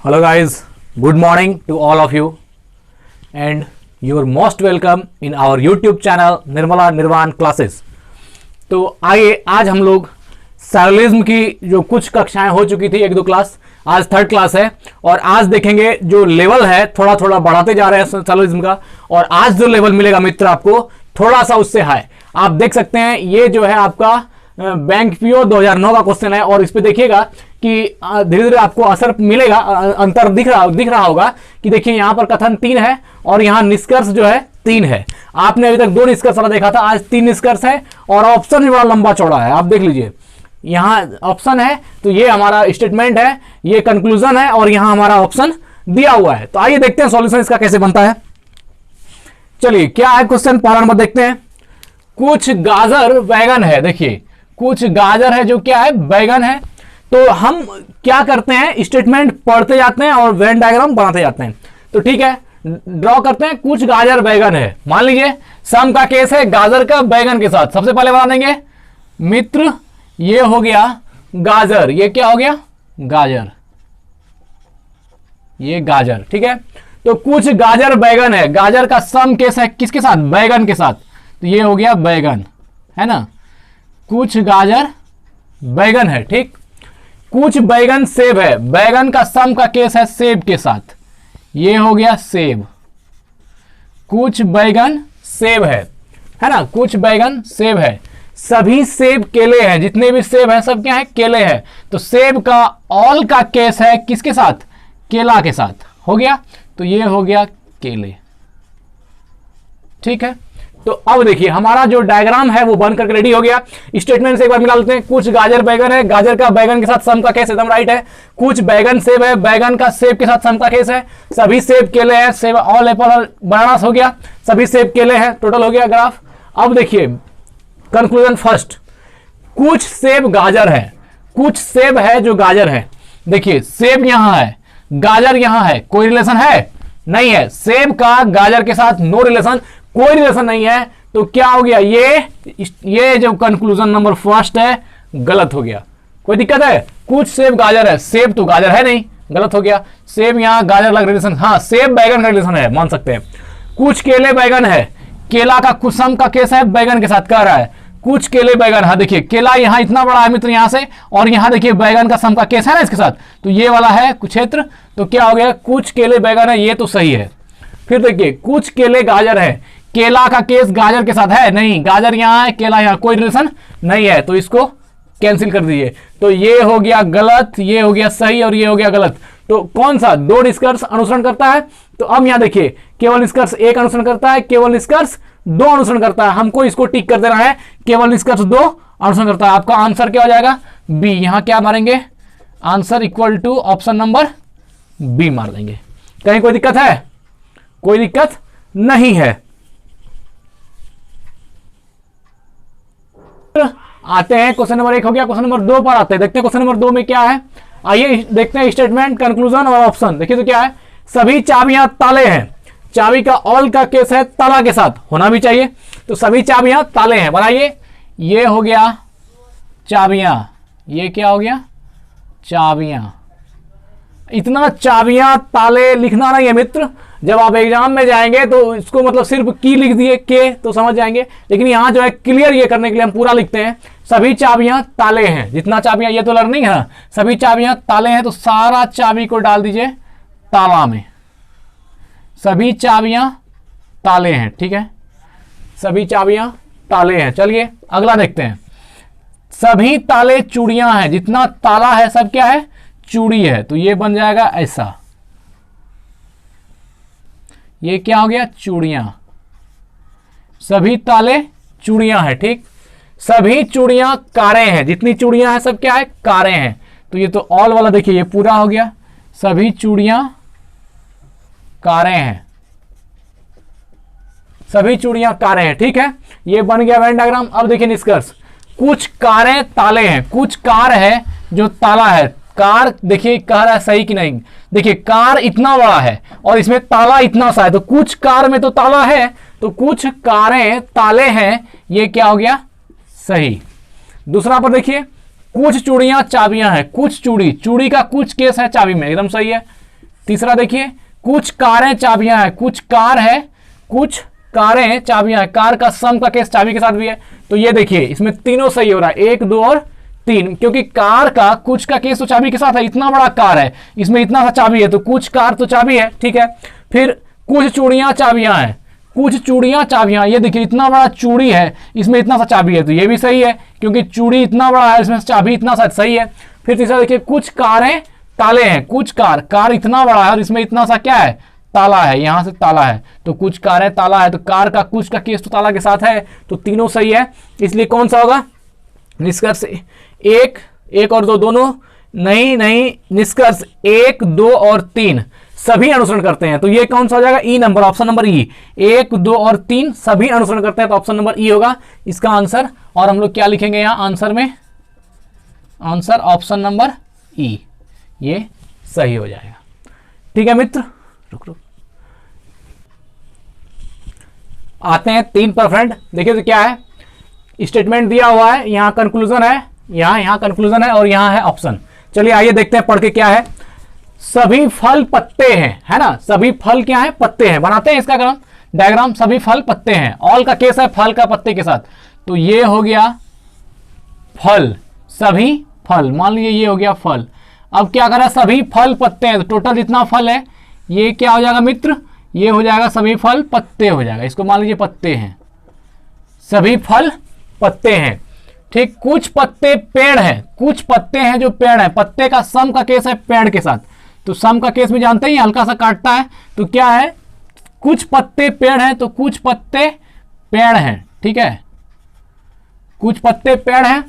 Hello guys, good morning to all of you and you are most welcome in our YouTube channel Nirmala निर्वाण classes. तो आइए आज हम लोग सैरोलिज्म की जो कुछ कक्षाएं हो चुकी थी, एक दो क्लास, आज थर्ड क्लास है और आज देखेंगे जो लेवल है थोड़ा थोड़ा बढ़ाते जा रहे हैं सैरोलिज्म का। और आज जो लेवल मिलेगा मित्र आपको थोड़ा सा उससे हाई, आप देख सकते हैं ये जो है आपका बैंक पीओ 2009 का क्वेश्चन है और इस पे देखिएगा कि धीरे धीरे आपको असर मिलेगा, अंतर दिख रहा होगा कि देखिए यहाँ पर कथन 3 है और यहाँ निष्कर्ष जो है 3 है। आपने अभी तक 2 निष्कर्ष वाला देखा था, आज 3 निष्कर्ष है और ऑप्शन भी बड़ा लंबा चौड़ा है। आप देख लीजिए यहाँ ऑप्शन है तो ये हमारा स्टेटमेंट है, ये कंक्लूजन है और यहाँ हमारा ऑप्शन दिया हुआ है। तो आइए देखते हैं सॉल्यूशन इसका कैसे बनता है। चलिए क्या है क्वेश्चन, पहला नंबर देखते हैं। कुछ गाजर बैगन है, देखिए कुछ गाजर है जो क्या है बैगन है। तो हम क्या करते हैं, स्टेटमेंट पढ़ते जाते हैं और वेन डायग्राम बनाते जाते हैं। तो ठीक है, ड्रॉ करते हैं। कुछ गाजर बैगन है, मान लीजिए सम का केस है गाजर का बैगन के साथ। सबसे पहले बना देंगे मित्र, ये हो गया गाजर, ये क्या हो गया गाजर, ये गाजर, ठीक है। तो कुछ गाजर बैगन है, गाजर का सम केस है किसके साथ, बैगन के साथ। तो ये हो गया बैगन, है ना, कुछ गाजर बैगन है, ठीक। कुछ बैगन सेब है, बैगन का सम का केस है सेब के साथ, ये हो गया सेब। कुछ बैगन सेब है ना, कुछ बैगन सेब है। सभी सेब केले हैं, जितने भी सेब हैं सब क्या है केले हैं। तो सेब का ऑल का केस है किसके साथ, केला के साथ, हो गया। तो ये हो गया केले, ठीक है। तो अब देखिए हमारा जो डायग्राम है वो बन करके रेडी हो गया। स्टेटमेंट से एक बार मिला लेते हैं। कुछ गाजर बैगन है, गाजर का बैगन के साथ सम का केस एकदम राइट है। कुछ बैगन सेब है, बैगन का सेब के साथ सम का केस है। सभी सेब केले हैं, सेब ऑल एप्पल बनाना हो गया, सभी सेब केले हैं, टोटल हो गया ग्राफ। अब देखिए कंक्लूजन फर्स्ट, कुछ सेब गाजर है, कुछ सेब है जो गाजर है। देखिए सेब यहां है, गाजर यहां है, कोई रिलेशन है नहीं है। सेब का गाजर के साथ नो रिलेशन, कोई रिलेशन नहीं है। तो क्या हो गया, ये जो कंक्लूजन नंबर फर्स्ट है गलत हो गया। कोई दिक्कत है, कुछ सेब गाजर है, सेब तो गाजर है नहीं, गलत हो गया। सेब यहां गाजर लग रिलेशन, हाँ सेब बैगन का रिलेशन है, मान सकते हैं। कुछ केले बैगन है, केला का कुछ सम का केस है बैगन के साथ, कह रहा है कुछ केले बैगन। हाँ देखिए केला यहां इतना बड़ा है मित्र यहां से, और यहां देखिए बैगन का सम का केस है ना इसके साथ, तो ये वाला है क्षेत्र। तो क्या हो गया, कुछ केले बैगन है, ये तो सही है। फिर देखिए कुछ केले गाजर है, केला का केस गाजर के साथ है नहीं, गाजर यहां है केला यहां, कोई रिलेशन नहीं है, तो इसको कैंसिल कर दीजिए। तो ये हो गया गलत, ये हो गया सही और ये हो गया गलत। तो कौन सा 2 निष्कर्ष अनुसरण करता है। तो अब यहां देखिए केवल निष्कर्ष 1 अनुसरण करता है, केवल निष्कर्ष 2 अनुसरण करता है। हमको इसको टिक कर देना है, केवल निष्कर्ष 2 अनुसरण करता है। आपका आंसर क्या हो जाएगा, बी। यहां क्या मारेंगे, answer equal to option number B मार देंगे। कहीं कोई दिक्कत है, कोई दिक्कत नहीं है। आते हैं क्वेश्चन नंबर 1 हो गया, क्वेश्चन नंबर 2 पर आते हैं। देखते हैं क्वेश्चन नंबर 2 में क्या है। आइए देखते हैं स्टेटमेंट, कंक्लूजन और ऑप्शन। देखिए तो क्या है, सभी चाबियां ताले हैं, चाबी का ऑल का केस है ताला के साथ, होना भी चाहिए। तो सभी चाबियां ताले हैं, बनाइए। ये हो गया चाबियां, ये क्या हो गया चाबियां। इतना चाबियां ताले लिखना नहीं है मित्र, जब आप एग्जाम में जाएंगे तो इसको मतलब सिर्फ की लिख दिए के तो समझ जाएंगे, लेकिन यहां जो है क्लियर ये करने के लिए हम पूरा लिखते हैं। सभी चाबियां ताले हैं, जितना चाबियां, ये तो लर्निंग है, सभी चाबियां ताले हैं। तो सारा चाबी को डाल दीजिए ताला में, सभी चाबियां ताले हैं, ठीक है, सभी चाबियां ताले हैं। चलिए अगला देखते हैं। सभी ताले चूड़ियां हैं, जितना ताला है सब क्या है चूड़ी है। तो ये बन जाएगा ऐसा, ये क्या हो गया चूड़ियां, सभी ताले चूड़ियां हैं, ठीक। सभी चूड़ियां कारें हैं, जितनी चूड़ियां हैं सब क्या है कारें हैं। तो ये तो ऑल वाला देखिए ये पूरा हो गया, सभी चूड़ियां कारें हैं, सभी चूड़ियां कारें हैं, ठीक है। ये बन गया वेन डायग्राम। अब देखिए निष्कर्ष, कुछ कारें ताले हैं, कुछ कार है जो ताला है। कार देखिए कह रहा है सही कि नहीं, देखिए कार इतना बड़ा है और इसमें ताला इतना सा है, तो कुछ कार में तो ताला है, तो कुछ कारें ताले हैं, ये क्या हो गया सही। दूसरा पर देखिए कुछ चूड़ियां चाबियां हैं, कुछ चूड़ी, चूड़ी का कुछ केस है चाबी में, एकदम सही है। तीसरा देखिए, कुछ कारें चाबियां हैं, कुछ कार है, कुछ कारें चाबियां हैं, कार का सम का केस चाबी के साथ भी है। तो ये देखिए इसमें तीनों सही हो रहा है, 1 2 और 3, क्योंकि कार का कुछ का केस तो चाबी के साथ है, इतना बड़ा कार है, इसमें इतना सा चाबी है, तो कुछ कार तो चाबी है, ठीक है। फिर कुछ चूड़ियां चाबियां हैं, कुछ चूड़ियां चाबियां, ये देखिए इतना बड़ा चूड़ी है, इसमें इतना सा चाबी है, तो ये भी सही है, क्योंकि चूड़ी इतना बड़ा है, इसमें चाबी इतना सा, सही है। फिर तीसरा देखिए, कुछ कारें ताले हैं, कुछ कार इतना बड़ा है और इसमें इतना सा क्या है, ताला है, यहां से ताला है, तो कुछ कारें ताला है, तो कार का कुछ का केस तो ताला के साथ है, तो तीनों सही है। इसलिए कौन सा होगा निष्कर्ष, 1 और 2 दोनों नहीं, निष्कर्ष 1 2 और 3 सभी अनुसरण करते हैं, तो ये कौन सा हो जाएगा, ई नंबर, ऑप्शन नंबर ई। 1 2 और 3 सभी अनुसरण करते हैं, तो ऑप्शन नंबर ई होगा इसका आंसर। और हम लोग क्या लिखेंगे यहां आंसर में, आंसर ऑप्शन नंबर ई, ये सही हो जाएगा। ठीक है मित्र, रुक आते हैं 3 पर फ्रेंड। देखिए तो क्या है, स्टेटमेंट दिया हुआ है, यहां कंक्लूजन है, यहां कंक्लूजन है और यहां है ऑप्शन। चलिए आइए देखते हैं पढ़ के क्या है। सभी फल पत्ते हैं, है ना, सभी फल क्या है, पत्ते हैं। बनाते हैं इसका डायग्राम, सभी फल पत्ते हैं, ऑल का केस है फल का पत्ते के साथ, तो ये हो गया फल, सभी फल, मान लीजिए ये हो गया फल। अब क्या करा, सभी फल पत्ते हैं, तो टोटल जितना फल है ये क्या हो जाएगा मित्र, ये हो जाएगा सभी फल पत्ते हो जाएगा, इसको मान लीजिए पत्ते हैं, सभी फल पत्ते हैं। ठीक, कुछ पत्ते पेड़ हैं, कुछ पत्ते हैं जो पेड़ है, पत्ते का सम का केस है पेड़ के साथ, तो सम का केस भी जानते हैं, हल्का सा काटता है, तो क्या है, कुछ पत्ते पेड़ हैं, तो कुछ पत्ते पेड़ हैं, ठीक है, कुछ पत्ते पेड़ हैं।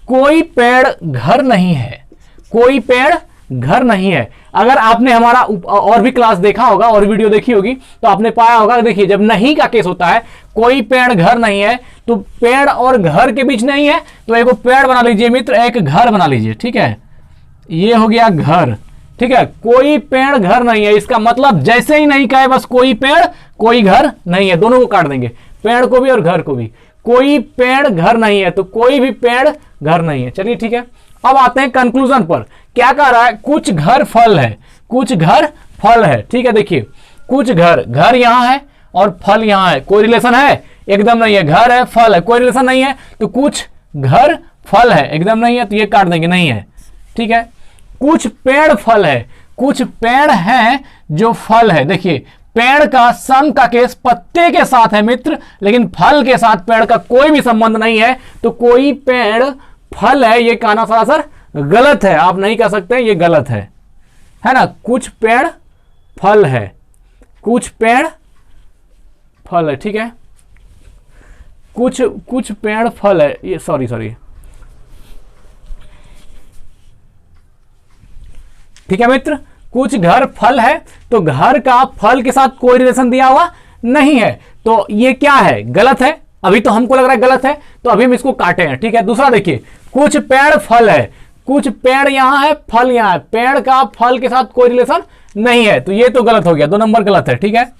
कोई पेड़ घर नहीं है, कोई पेड़ घर नहीं है। अगर आपने हमारा और भी क्लास देखा होगा और वीडियो देखी होगी तो आपने पाया होगा, देखिए जब नहीं का केस होता है, कोई पेड़ घर नहीं है, तो पेड़ और घर के बीच नहीं है, तो एक पेड़ बना लीजिए मित्र, एक घर बना लीजिए, ठीक है, ये हो गया घर, ठीक है। कोई पेड़ घर नहीं है, इसका मतलब जैसे ही नहीं कहे बस कोई पेड़ कोई घर नहीं है, दोनों को काट देंगे, पेड़ को भी और घर को भी। कोई पेड़ घर नहीं है, तो कोई भी पेड़ घर नहीं है। चलिए ठीक है, अब आते हैं कंक्लूजन पर। क्या कह रहा है, कुछ घर फल है, कुछ घर फल है, ठीक है। देखिए कुछ घर यहां है और फल यहां है, कोई रिलेशन है, एकदम नहीं है, घर है फल है, कोई रिलेशन नहीं है, तो कुछ घर फल है, एकदम नहीं है, तो ये काट देंगे, नहीं है, ठीक है। कुछ पेड़ फल है, कुछ पेड़ हैं जो फल है, देखिए पेड़ का सम का केस पत्ते के साथ है मित्र, लेकिन फल के साथ पेड़ का कोई भी संबंध नहीं है, तो कोई पेड़ फल है, ये कहना सरासर गलत है, आप नहीं कह सकते, ये गलत है ना। कुछ पेड़ फल है, कुछ पेड़ फल है, ठीक है, कुछ पेड़ फल है, ये सॉरी ठीक है मित्र। कुछ घर फल है, तो घर का फल के साथ कोई रिलेशन दिया हुआ नहीं है, तो ये क्या है, गलत है। अभी तो हमको लग रहा है गलत है, तो अभी हम इसको काटे हैं, ठीक है। दूसरा देखिए, कुछ पेड़ फल है, कुछ पेड़ यहां है, फल यहां है, पेड़ का फल के साथ कोई रिलेशन नहीं है, तो ये तो गलत हो गया, 2 नंबर गलत है, ठीक है।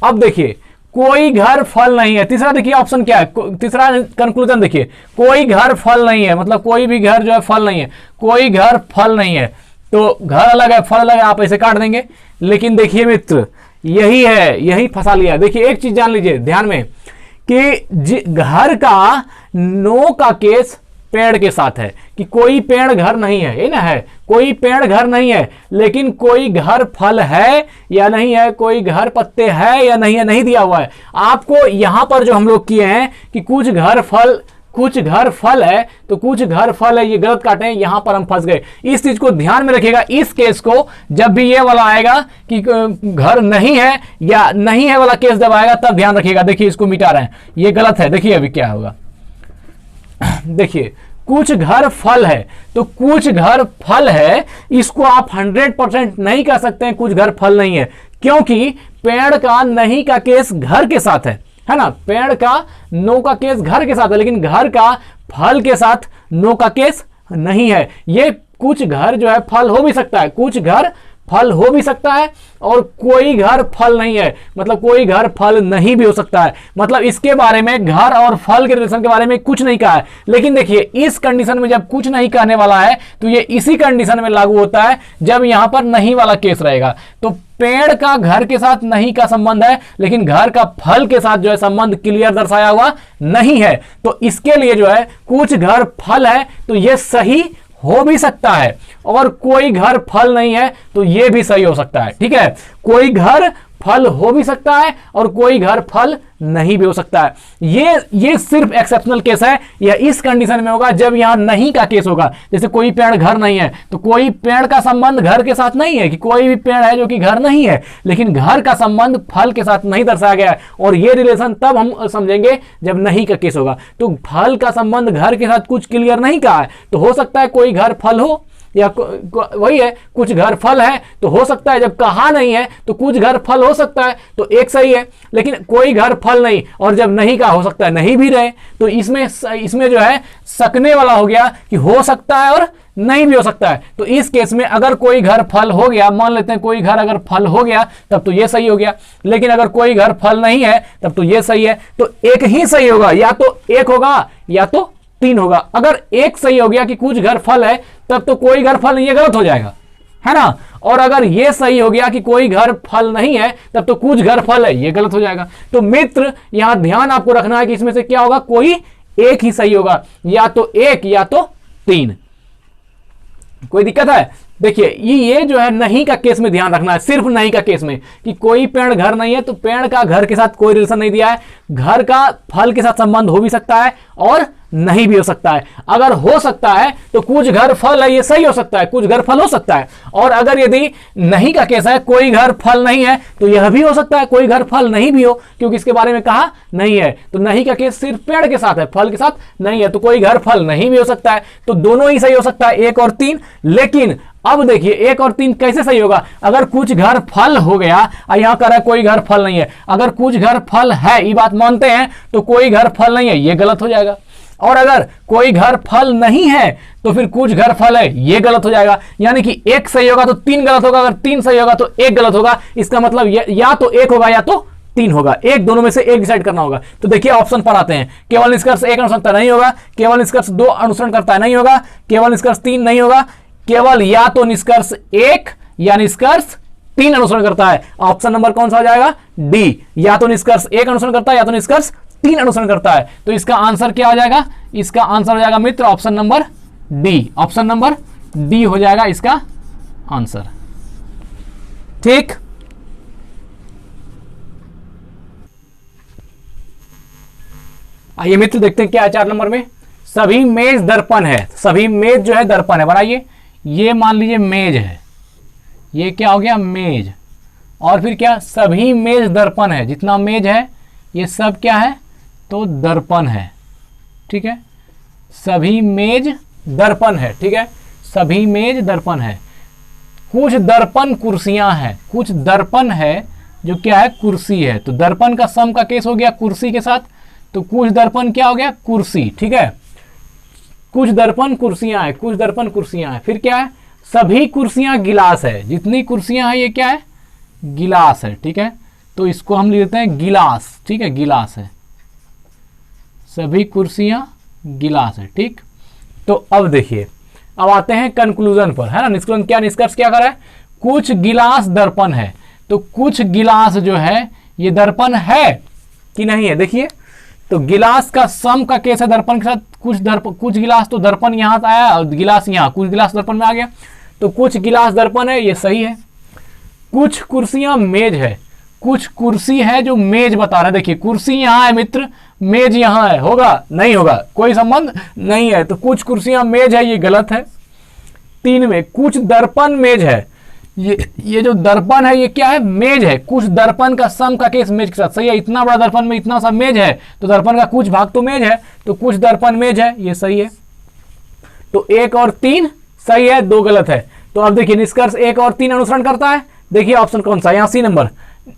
अब देखिए कोई घर फल नहीं है, तीसरा देखिए ऑप्शन क्या है, तीसरा कंक्लूजन देखिए, कोई घर फल नहीं है, मतलब कोई भी घर जो है फल नहीं है, कोई घर फल नहीं है, तो घर अलग है फल अलग है, आप ऐसे काट देंगे। लेकिन देखिए मित्र, यही है, यही फंसा लिया। देखिए एक चीज जान लीजिए ध्यान में कि घर का नो का केस पेड़ के साथ है, कि कोई पेड़ घर नहीं है, ये ना है, कोई पेड़ घर नहीं है, लेकिन कोई घर फल है या नहीं है, कोई घर पत्ते है या नहीं है, नहीं दिया हुआ है। आपको यहां पर जो हम लोग किए हैं कि कुछ घर फल है, तो कुछ घर फल है, ये गलत काटे हैं, यहां पर हम फंस गए। इस चीज को ध्यान में रखिएगा, इस केस को जब भी ये वाला आएगा कि घर नहीं है या नहीं है वाला केस जब आएगा तब ध्यान रखिएगा। देखिए इसको मिटा रहे हैं, ये गलत है, देखिए अभी क्या होगा। देखिए कुछ घर फल है, तो कुछ घर फल है, इसको आप 100% नहीं कह सकते हैं कुछ घर फल नहीं है, क्योंकि पेड़ का नहीं का केस घर के साथ है ना, पेड़ का नो का केस घर के साथ है, लेकिन घर का फल के साथ नो का केस नहीं है। ये कुछ घर जो है फल हो भी सकता है, कुछ घर फल हो भी सकता है और कोई घर फल नहीं है, मतलब कोई घर फल नहीं भी हो सकता है। मतलब इसके बारे में, घर और फल के रिलेशन के बारे में कुछ नहीं कहा है। लेकिन देखिए इस कंडीशन में जब कुछ नहीं कहने वाला है तो ये इसी कंडीशन में लागू होता है जब यहां पर नहीं वाला केस रहेगा। तो पेड़ का घर के साथ नहीं का संबंध है, लेकिन घर का फल के साथ जो है संबंध क्लियर दर्शाया हुआ नहीं है। तो इसके लिए जो है कुछ घर फल है तो यह सही हो भी सकता है, और कोई घर फल नहीं है तो यह भी सही हो सकता है। ठीक है, कोई घर फल हो भी सकता है और कोई घर फल नहीं भी हो सकता है। ये सिर्फ एक्सेप्शनल केस है, यह इस कंडीशन में होगा जब यहां नहीं का केस होगा। जैसे कोई पेड़ घर नहीं है तो कोई पेड़ का संबंध घर के साथ नहीं है, कि कोई भी पेड़ है जो कि घर नहीं है, लेकिन घर का संबंध फल के साथ नहीं दर्शाया गया है। और ये रिलेशन तब हम समझेंगे जब नहीं का केस होगा। तो फल का संबंध घर के साथ कुछ क्लियर नहीं कहा है, तो हो सकता है कोई घर फल हो, या वही है कुछ घर फल है तो हो सकता है। जब कहा नहीं है तो कुछ घर फल हो सकता है, तो एक सही है। लेकिन कोई घर फल नहीं, और जब नहीं का हो सकता है नहीं भी रहे, तो इसमें जो है सकने वाला हो गया कि हो सकता है और नहीं भी हो सकता है। तो इस केस में अगर कोई घर फल हो गया, मान लेते हैं कोई घर अगर फल हो गया तब तो ये सही हो गया, लेकिन अगर कोई घर फल नहीं है तब तो ये सही है। तो एक ही सही होगा, या तो एक होगा या तो तीन होगा। अगर एक सही हो गया कि कुछ घर फल है तब तो कोई घर फल नहीं है, गलत हो जाएगा, है ना। और अगर ये सही हो गया कि कोई घर फल नहीं है तब तो कुछ घर फल है, ये गलत हो जाएगा। तो मित्र यहां ध्यान आपको रखना है कि इसमें से क्या होगा, कोई एक ही सही होगा, या तो एक या तो तीन। कोई दिक्कत है? देखिए ये जो है नहीं का केस में ध्यान रखना है, सिर्फ नहीं का केस में, कि कोई पेड़ घर नहीं है तो पेड़ का घर के साथ कोई रिलेशन नहीं दिया है। घर का फल के साथ संबंध हो भी सकता है और नहीं भी हो सकता है। अगर हो सकता है तो कुछ घर फल है, ये सही हो सकता है, कुछ घर फल हो सकता है। और अगर यदि नहीं का केस है, कोई घर फल नहीं है, तो यह भी हो सकता है कोई घर फल नहीं भी हो, क्योंकि इसके बारे में कहा नहीं है। तो नहीं का केस सिर्फ पेड़ के साथ है, फल के साथ नहीं है, तो कोई घर फल नहीं भी हो सकता है। तो दोनों ही सही हो सकता है, एक और तीन। लेकिन अब देखिए एक और तीन कैसे सही होगा, अगर कुछ घर फल हो गया, यहां कर रहा है कोई घर फल नहीं है, अगर कुछ घर फल है ये बात मानते हैं तो कोई घर फल नहीं है, ये गलत हो जाएगा। और अगर कोई घर फल नहीं है तो फिर कुछ घर फल है, ये गलत हो जाएगा। यानी कि एक सही होगा तो तीन गलत होगा, अगर तीन सही होगा तो एक गलत होगा। इसका मतलब या तो एक होगा या तो तीन होगा, एक दोनों में से एक डिसाइड करना होगा। तो देखिए ऑप्शन पर आते हैं। केवल निष्कर्ष एक अनुसरण करता नहीं होगा, केवल निष्कर्ष दो अनुसरण करता नहीं होगा, केवल निष्कर्ष तीन नहीं होगा, केवल या तो निष्कर्ष एक या निष्कर्ष तीन अनुसरण करता है। ऑप्शन नंबर कौन सा हो जाएगा, डी। या तो निष्कर्ष एक अनुसरण करता है या तो निष्कर्ष तीन अनुसरण करता है। तो इसका आंसर क्या हो जाएगा, इसका आंसर हो जाएगा मित्र option number D. Option number D हो जाएगा इसका आंसर। ठीक, आइए मित्र देखते हैं क्या है 4 नंबर में। सभी मेज दर्पण है, सभी मेज जो है दर्पण है। बनाइए, ये मान लीजिए मेज है, ये क्या हो गया मेज, और फिर क्या, सभी मेज दर्पण है। जितना मेज है ये सब क्या है, तो दर्पण है। ठीक है, सभी मेज दर्पण है। ठीक है, सभी मेज दर्पण है। कुछ दर्पण कुर्सियां हैं, कुछ दर्पण है जो क्या है, कुर्सी है। तो दर्पण का सम का केस हो गया कुर्सी के साथ, तो कुछ दर्पण क्या हो गया, कुर्सी। ठीक है, कुछ दर्पण कुर्सियां हैं, कुछ दर्पण कुर्सियां हैं। फिर क्या है, सभी कुर्सियां गिलास है। जितनी कुर्सियां हैं ये क्या है, गिलास है। ठीक है, तो इसको हम लिखते हैं गिलास। ठीक है, गिलास है, सभी कुर्सियां गिलास है। ठीक, तो अब देखिए, अब आते हैं कंक्लूजन पर, है ना। निष्कर्ष क्या, निष्कर्ष क्या कर रहा है, कुछ गिलास दर्पण है। तो कुछ गिलास जो है ये दर्पण है कि नहीं है, देखिए। तो गिलास का सम का केस है दर्पण के साथ। कुछ गिलास, तो दर्पण यहां आया और गिलास यहां, कुछ गिलास दर्पण में आ गया, तो कुछ गिलास दर्पण है, ये सही है। कुछ कुर्सियां मेज है, कुछ कुर्सी है जो मेज बता रहा है। देखिए कुर्सी यहां है मित्र, मेज यहां है, होगा नहीं होगा, कोई संबंध नहीं है। तो कुछ कुर्सियां मेज है, ये गलत है। 3 में कुछ दर्पण मेज है, ये जो दर्पण है ये क्या है, मेज है। कुछ दर्पण का सम का केस मेज के साथ, सही है। इतना बड़ा दर्पण में इतना सा मेज है, तो दर्पण का कुछ भाग तो मेज है, तो कुछ दर्पण मेज है, ये सही है। तो 1 और 3 सही है, 2 गलत है। तो अब देखिए निष्कर्ष 1 और 3 अनुसरण करता है। देखिए ऑप्शन कौन सा, यहाँ सी नंबर,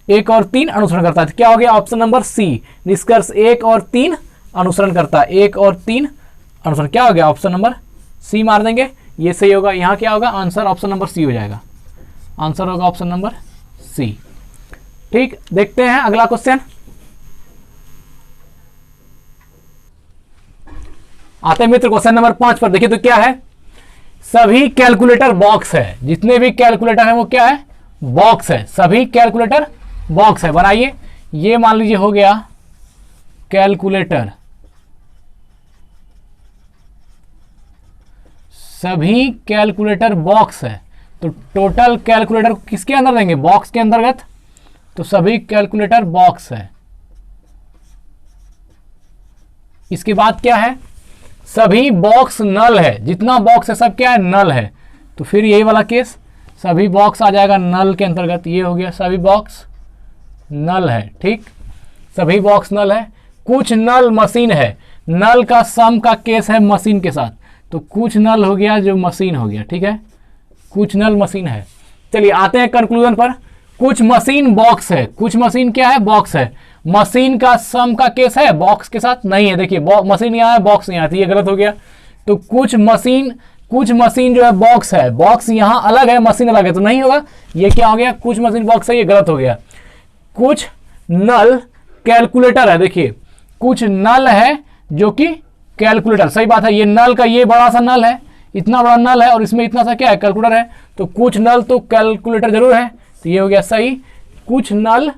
1 और 3 अनुसरण करता है। तो क्या हो गया, ऑप्शन नंबर सी। निष्कर्ष 1 और 3 अनुसरण करता है, 1 और 3 अनुसरण, क्या हो गया, ऑप्शन नंबर सी मार देंगे, ये सही होगा। यहाँ क्या होगा, आंसर ऑप्शन नंबर सी हो जाएगा। आंसर होगा ऑप्शन नंबर सी। ठीक, देखते हैं अगला क्वेश्चन। आते हैं मित्र क्वेश्चन नंबर 5 पर। देखिए तो क्या है, सभी कैलकुलेटर बॉक्स है, जितने भी कैलकुलेटर है वो क्या है, बॉक्स है, सभी कैलकुलेटर बॉक्स है। बनाइए, ये मान लीजिए हो गया कैलकुलेटर, सभी कैलकुलेटर बॉक्स है, तो टोटल कैलकुलेटर किसके अंदर देंगे, बॉक्स के अंतर्गत, तो सभी कैलकुलेटर बॉक्स है। इसके बाद क्या है, सभी बॉक्स नल है, जितना बॉक्स है सब क्या है, नल है, तो फिर यही वाला केस, सभी बॉक्स आ जाएगा नल के अंतर्गत। ये हो गया सभी बॉक्स नल है। ठीक, सभी बॉक्स नल है। कुछ नल मशीन है, नल का सम का केस है मशीन के साथ, तो कुछ नल हो गया जो मशीन हो गया। ठीक है, कुछ नल मशीन है। चलिए आते हैं कंक्लूजन पर। कुछ मशीन बॉक्स है, कुछ मशीन क्या है, बॉक्स है। मशीन का सम का केस है बॉक्स के साथ, नहीं है। देखिए मशीन यहाँ है, बॉक्स यहाँ आती है, ये गलत हो गया। तो कुछ मशीन जो है बॉक्स है, बॉक्स यहाँ अलग है, मशीन अलग है, तो नहीं होगा। ये क्या हो गया, कुछ मशीन बॉक्स है, ये गलत हो गया। कुछ नल कैलकुलेटर है, देखिए कुछ नल है जो कि कैलकुलेटर, सही बात है। ये नल का ये बड़ा सा नल है, इतना बड़ा नल है, और इसमें इतना सा क्या है, कैलकुलेटर है, तो कुछ नल तो कैलकुलेटर जरूर है, तो ये हो गया सही। कुछ नल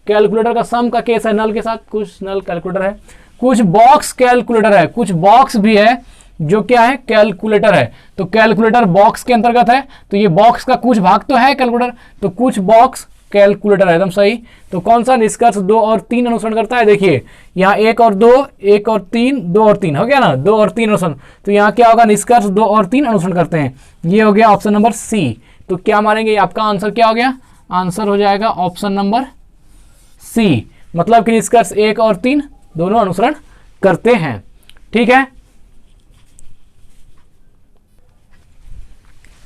कैलकुलेटर का सम का केस है नल के साथ, कुछ नल कैलकुलेटर है। कुछ बॉक्स कैलकुलेटर है, कुछ बॉक्स भी है जो क्या है, कैलकुलेटर है, तो कैलकुलेटर बॉक्स के अंतर्गत है, तो ये बॉक्स का कुछ भाग तो है कैलकुलेटर, तो कुछ बॉक्स कैलकुलेटर है, एकदम सही। तो कौन सा निष्कर्ष 2 और 3 अनुसरण करता है, देखिए यहाँ 1 और 2, 1 और 3, 2 और 3 हो गया ना, 2 और 3 अनुसरण, तो यहाँ क्या होगा, निष्कर्ष 2 और 3 अनुसरण करते हैं। ये हो गया ऑप्शन नंबर सी। तो क्या मानेंगे, आपका आंसर क्या हो गया, आंसर हो जाएगा ऑप्शन नंबर सी, मतलब कि निष्कर्ष 1 और 3 दोनों अनुसरण करते हैं। ठीक है,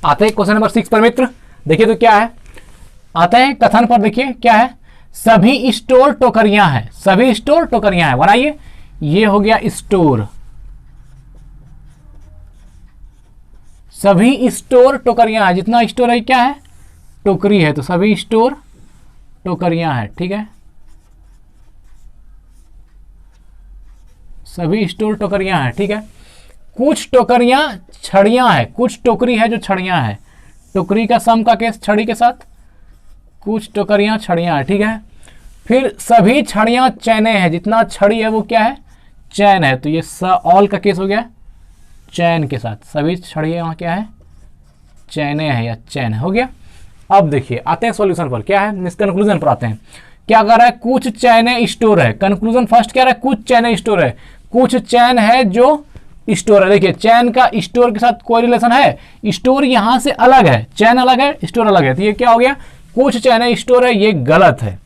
आते हैं क्वेश्चन नंबर 6 पर मित्र। देखिए तो क्या है, आते हैं कथन पर। देखिए क्या है, सभी स्टोर टोकरियां हैं, सभी स्टोर टोकरियां हैं। बनाइए, ये हो गया स्टोर, सभी स्टोर टोकरियां हैं, जितना स्टोर है क्या है, टोकरी है, तो सभी स्टोर टोकरियां हैं। ठीक है, सभी स्टोर टोकरियां हैं। ठीक है, कुछ टोकरियां छड़ियां हैं, कुछ टोकरी है जो छड़ियां हैं, टोकरी का सम का केस छड़ी के साथ, कुछ टोकरियां छड़ियां हैं। ठीक है, फिर सभी छड़ियां चैने हैं, जितना छड़ी है वो क्या है, चैन है, तो ये ऑल का केस हो गया चैन के साथ, सभी छड़ियां क्या है, चैने है या चैन हो गया। अब देखिए आते हैं सॉल्यूशन पर, क्या है, कंक्लूजन पर आते हैं। क्या कर रहा है, कुछ चैने स्टोर है, कंक्लूजन फर्स्ट क्या रहा है, कुछ चैने स्टोर है, कुछ चैन है जो स्टोर है। देखिए चैन का स्टोर के साथ कोई रिलेशन है, स्टोर यहां से अलग है, चैन अलग है, स्टोर अलग है, तो ये क्या हो गया, कुछ चैन स्टोर है, ये गलत है।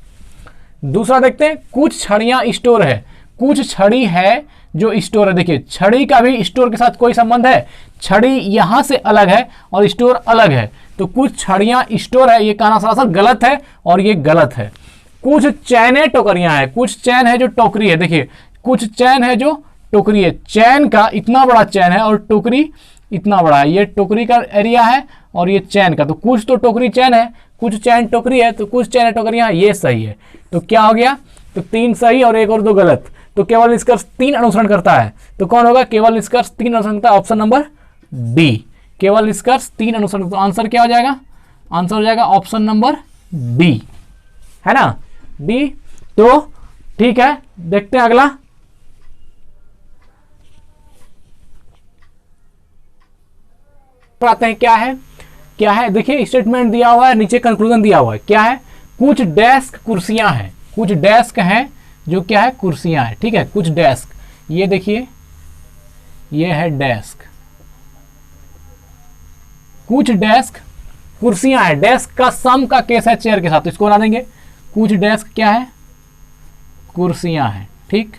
दूसरा देखते हैं, कुछ छड़ियां स्टोर है, कुछ छड़ी है जो स्टोर है। देखिए छड़ी का भी स्टोर के साथ कोई संबंध है, छड़ी यहां से अलग है और स्टोर अलग है, तो कुछ छड़ियां स्टोर है, ये कहना सरासर गलत है और ये गलत है। कुछ चैने टोकरियां है, कुछ चैन है जो टोकरी है। देखिए कुछ चैन है जो टोकरी है, चैन का इतना बड़ा चैन है और टोकरी इतना बड़ा है, ये टोकरी का एरिया है और ये चैन का, तो कुछ तो टोकरी चैन है, कुछ चैन टोकरी है, तो कुछ चैन टोकरियां, ये सही है। तो क्या हो गया, तो 3 सही और 1 और 2 गलत, तो केवल निष्कर्ष 3 अनुसरण करता है, तो कौन होगा, केवल निष्कर्ष 3 अनुसरण करता है, ऑप्शन नंबर डी, केवल निष्कर्ष 3 अनुसरण। तो आंसर क्या हो जाएगा, आंसर हो जाएगा ऑप्शन नंबर डी, है ना, डी। तो ठीक है, देखते हैं अगला। आते हैं, क्या है, देखिए स्टेटमेंट दिया हुआ है, नीचे कंक्लूजन दिया हुआ है। क्या है, कुछ डेस्क कुर्सियां हैं, कुछ डेस्क हैं जो क्या है, कुर्सियां हैं। ठीक है, कुछ डेस्क, ये देखिए ये है डेस्क, कुछ डेस्क कुर्सियां हैं, डेस्क का सम का केस है चेयर के साथ, तो इसको बना देंगे, कुछ डेस्क क्या है, कुर्सियां हैं। ठीक,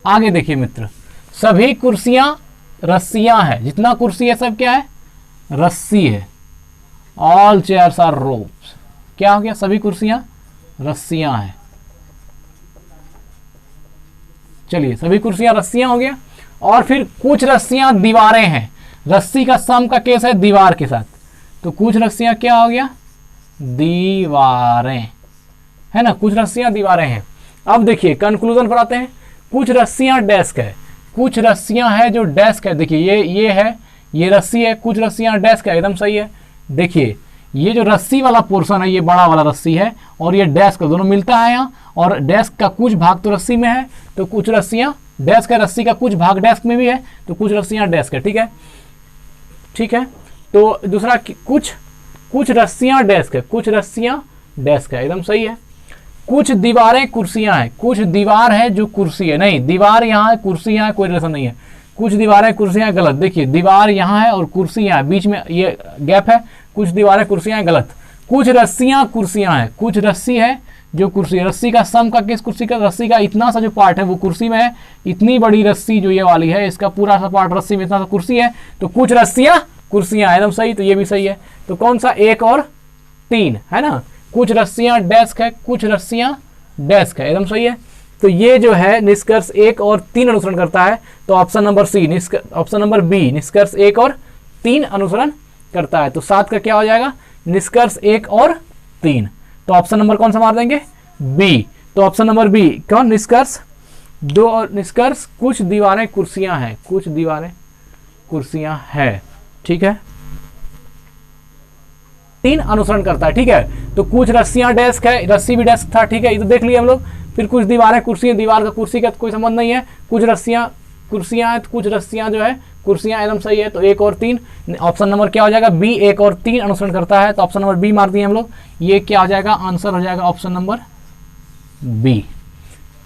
आगे देखिए मित्र, सभी कुर्सियां रस्सियां हैं, जितना कुर्सी है सब क्या है, रस्सी है, ऑल चेयर्स आर रोप्स। क्या हो गया, सभी कुर्सियां रस्सियां हैं। चलिए सभी कुर्सियां रस्सियां हो गया, और फिर कुछ रस्सियां दीवारें हैं, रस्सी का सम का केस है दीवार के साथ, तो कुछ रस्सियां क्या हो गया, दीवारें, है ना, कुछ रस्सियां दीवारें हैं। अब देखिए कंक्लूजन पर आते हैं। कुछ रस्सियां डेस्क है, कुछ रस्सियां है जो डेस्क है। देखिए ये है, ये रस्सी है, कुछ रस्सियां डेस्क है, एकदम सही है। देखिए ये जो रस्सी वाला पोर्शन है ये बड़ा वाला रस्सी है, और ये डेस्क, दोनों मिलता है यहाँ, और डेस्क का कुछ भाग तो रस्सी में है, तो कुछ रस्सियां डेस्क है, रस्सी का कुछ भाग डेस्क में भी है, तो कुछ रस्सियां डेस्क है। ठीक है, ठीक है। तो दूसरा कुछ रस्सियां डेस्क है, कुछ रस्सियां डेस्क है, एकदम सही है। कुछ दीवारें कुर्सियां हैं, कुछ दीवार है जो कुर्सी है, नहीं दीवार यहाँ है, कुर्सी यहाँ है, कोई रिलेशन नहीं है। कुछ दीवारें कुर्सियां, गलत। देखिए दीवार यहाँ है और कुर्सी यहाँ है, बीच में ये गैप है, कुछ दीवारें कुर्सियां हैं, गलत। कुछ रस्सियां कुर्सियां हैं, कुछ रस्सी है जो कुर्सी है, रस्सी का सम का किस कुर्सी का, रस्सी का इतना सा जो पार्ट है वो कुर्सी में है, इतनी बड़ी रस्सी जो ये वाली है इसका पूरा सा पार्ट रस्सी में, इतना सा कुर्सी है, तो कुछ रस्सियां कुर्सियां, एकदम सही। तो ये भी सही है। तो कौन सा, 1 और 3, है ना। कुछ रस्सियां डेस्क है, कुछ रस्सियां डेस्क है, एकदम सही है। तो ये जो है निष्कर्ष 1 और 3 अनुसरण करता है। तो option number C, option number B, निष्कर्ष 1 और 3 अनुसरण करता है। तो 7 का क्या हो जाएगा, निष्कर्ष 1 और 3। तो ऑप्शन नंबर कौन सा मार देंगे, बी। तो ऑप्शन नंबर बी कौन, निष्कर्ष 2 और निष्कर्ष कुछ दीवारें कुर्सियां हैं, कुछ दीवारें कुर्सियां है। ठीक है, 3 अनुसरण करता है। ठीक है, तो कुछ रस्सियां डेस्क है, रस्सी भी डेस्क था। ठीक है, ये तो देख लिया हम लोग। फिर कुछ दीवारें कुर्सियां, दीवार का कुर्सी का कोई संबंध नहीं है। कुछ रस्सियां कुर्सियां हैं, कुछ रस्सियां जो है कुर्सियां, एकदम सही है। तो 1 और 3, ऑप्शन नंबर क्या हो जाएगा, बी। 1 और 3 अनुसरण करता है, तो ऑप्शन नंबर बी मार दिए हम लोग। ये क्या हो जाएगा, आंसर हो जाएगा ऑप्शन नंबर बी।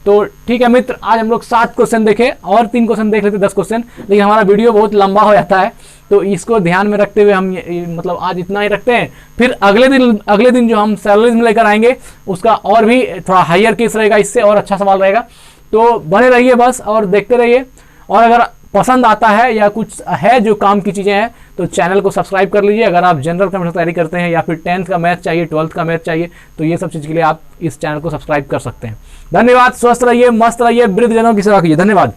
तो ठीक है मित्र, आज हम लोग 7 क्वेश्चन देखे, और 3 क्वेश्चन देख लेते 10 क्वेश्चन, लेकिन हमारा वीडियो बहुत लंबा हो जाता है, तो इसको ध्यान में रखते हुए हम मतलब आज इतना ही रखते हैं। फिर अगले दिन जो हम सैलरीज में लेकर आएंगे उसका और भी थोड़ा हायर केस रहेगा, इससे और अच्छा सवाल रहेगा। तो बने रहिए बस और देखते रहिए, और अगर पसंद आता है या कुछ है जो काम की चीज़ें हैं तो चैनल को सब्सक्राइब कर लीजिए। अगर आप जनरल कंप्यूटर तैयारी करते हैं या फिर 10th का मैथ चाहिए, 12th का मैथ चाहिए, तो ये सब चीज़ के लिए आप इस चैनल को सब्सक्राइब कर सकते हैं। धन्यवाद, स्वस्थ रहिए, मस्त रहिए, वृद्धजनों की सेवा कीजिए। धन्यवाद।